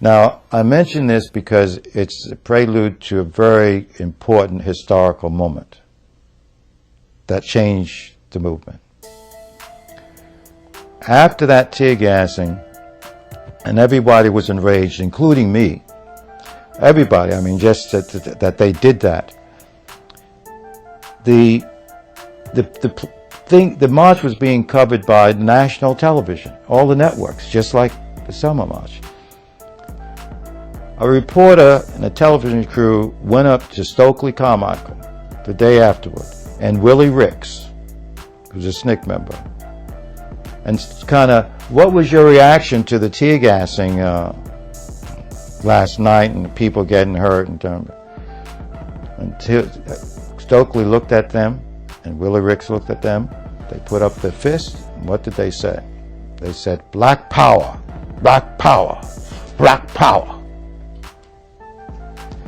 Now, I mention this because it's a prelude to a very important historical moment that changed the movement. After that tear gassing, and everybody was enraged, including me, everybody, I mean, just that they did that. The march was being covered by national television, all the networks, just like the Summer March. A reporter and a television crew went up to Stokely Carmichael the day afterward, and Willie Ricks, who was a SNCC member, and kind of, what was your reaction to the tear gassing last night and the people getting hurt? And Stokely looked at them, and Willie Ricks looked at them. They put up their fist, and what did they say? They said, "Black power, black power, black power."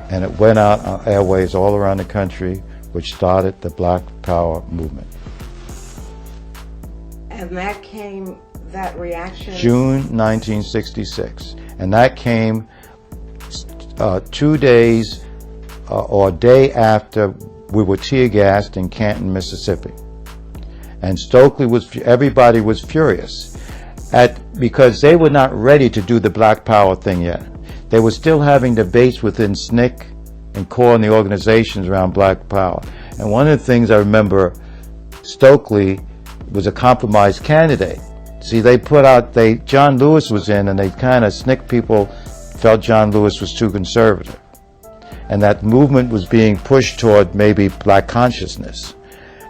And it went out on airways all around the country, which started the Black Power movement. And that reaction? June 1966. And that came 2 days or a day after we were tear gassed in Canton, Mississippi. And Stokely everybody was furious because they were not ready to do the Black Power thing yet. They were still having debates within SNCC and core and the organizations around Black Power. And one of the things I remember, Stokely was a compromise candidate. See, they put out, John Lewis was in, and they kind of, SNCC people felt John Lewis was too conservative. And that movement was being pushed toward maybe black consciousness.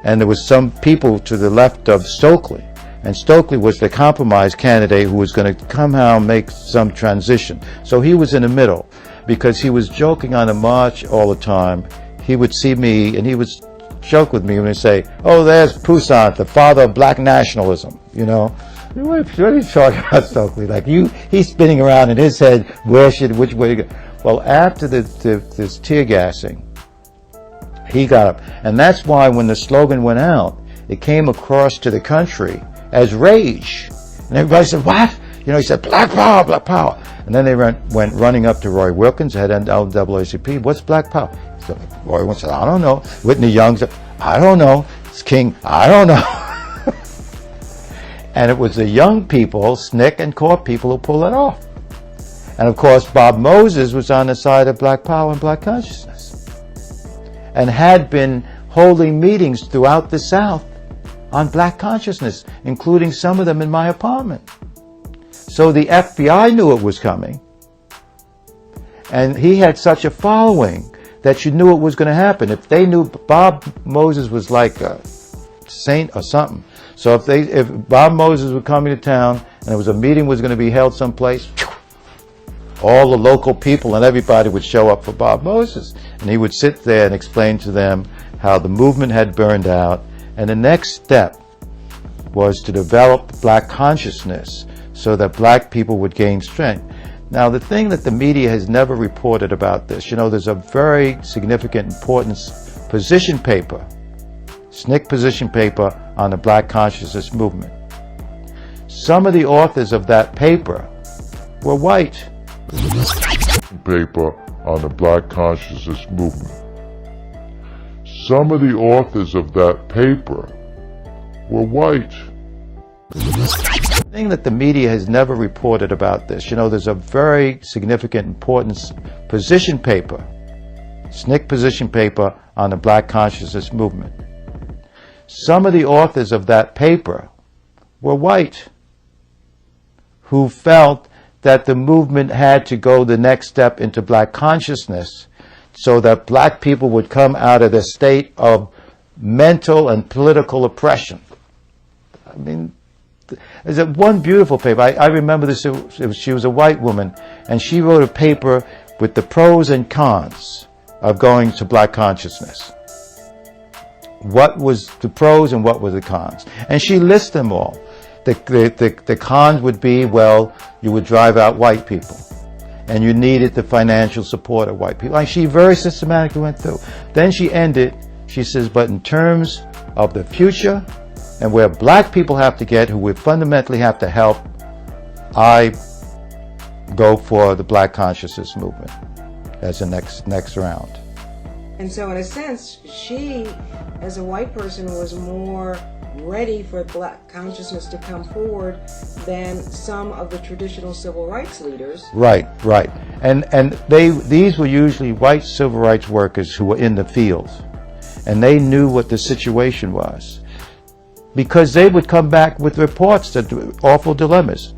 And there was some people to the left of Stokely. And Stokely was the compromise candidate who was going to somehow make some transition. So he was in the middle, because he was joking on the march all the time. He would see me, and he would joke with me when he'd say, "Oh, there's Poussin, the father of black nationalism." You know, what are you talking about, Stokely? Like he's spinning around in his head, which way to go? Well, after this tear gassing, he got up. And that's why when the slogan went out, it came across to the country as rage. And everybody said, "What?" You know, he said, "Black power, black power." And then they went running up to Roy Wilkins, head of NAACP. "What's black power?" So Roy Wilkins said, "I don't know." Whitney Young said, "I don't know." It's King, "I don't know." And it was the young people, SNCC and core people, who pulled it off. And of course, Bob Moses was on the side of black power and black consciousness, and had been holding meetings throughout the South on black consciousness, including some of them in my apartment. So the FBI knew it was coming, and he had such a following that you knew it was going to happen. If they knew, Bob Moses was like a saint or something. So if Bob Moses was coming to town and there was a meeting was going to be held someplace, all the local people and everybody would show up for Bob Moses, and he would sit there and explain to them how the movement had burned out, and the next step was to develop black consciousness so that black people would gain strength. Now, the thing that the media has never reported about this, you know, there's a very significant, important position paper, SNCC position paper on the black consciousness movement. Some of the authors of that paper were white. Paper on the black consciousness movement. Some of the authors of that paper were white. The thing that the media has never reported about this, you know, there's a very significant, important position paper, SNCC position paper on the black consciousness movement. Some of the authors of that paper were white, who felt that the movement had to go the next step into black consciousness so that black people would come out of the state of mental and political oppression. I mean, there's one beautiful paper. I remember this. She was a white woman, and she wrote a paper with the pros and cons of going to black consciousness. What was the pros and what were the cons? And she lists them all. The cons would be, well, you would drive out white people, and you needed the financial support of white people. Like, she very systematically went through. Then she ended, she says, but in terms of the future and where black people have to get, who we fundamentally have to help, I go for the black consciousness movement as the next round. And so in a sense, she, as a white person, was more ready for black consciousness to come forward than some of the traditional civil rights leaders. Right. And these were usually white civil rights workers who were in the fields, and they knew what the situation was, because they would come back with reports that awful dilemmas.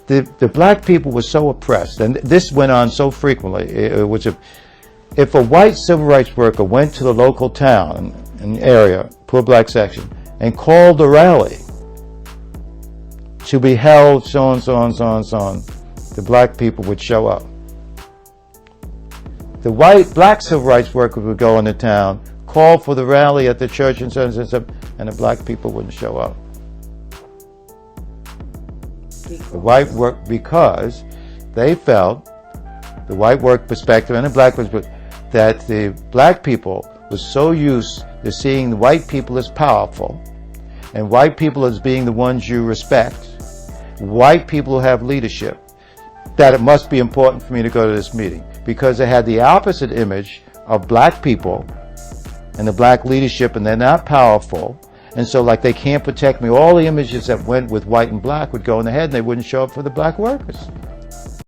The black people were so oppressed, and this went on so frequently. If a white civil rights worker went to the local town and area, poor black section, and called a rally to be held so and so and so and so on, the black people would show up. The black civil rights workers would go into town, call for the rally at the church and so and so, and the black people wouldn't show up. The white work, because they felt, the white work perspective and the black perspective, that the black people were so used to seeing the white people as powerful, and white people as being the ones you respect, white people who have leadership, that it must be important for me to go to this meeting, because they had the opposite image of black people and the black leadership, and they're not powerful, and so like they can't protect me. All the images that went with white and black would go in the head, and they wouldn't show up for the black workers.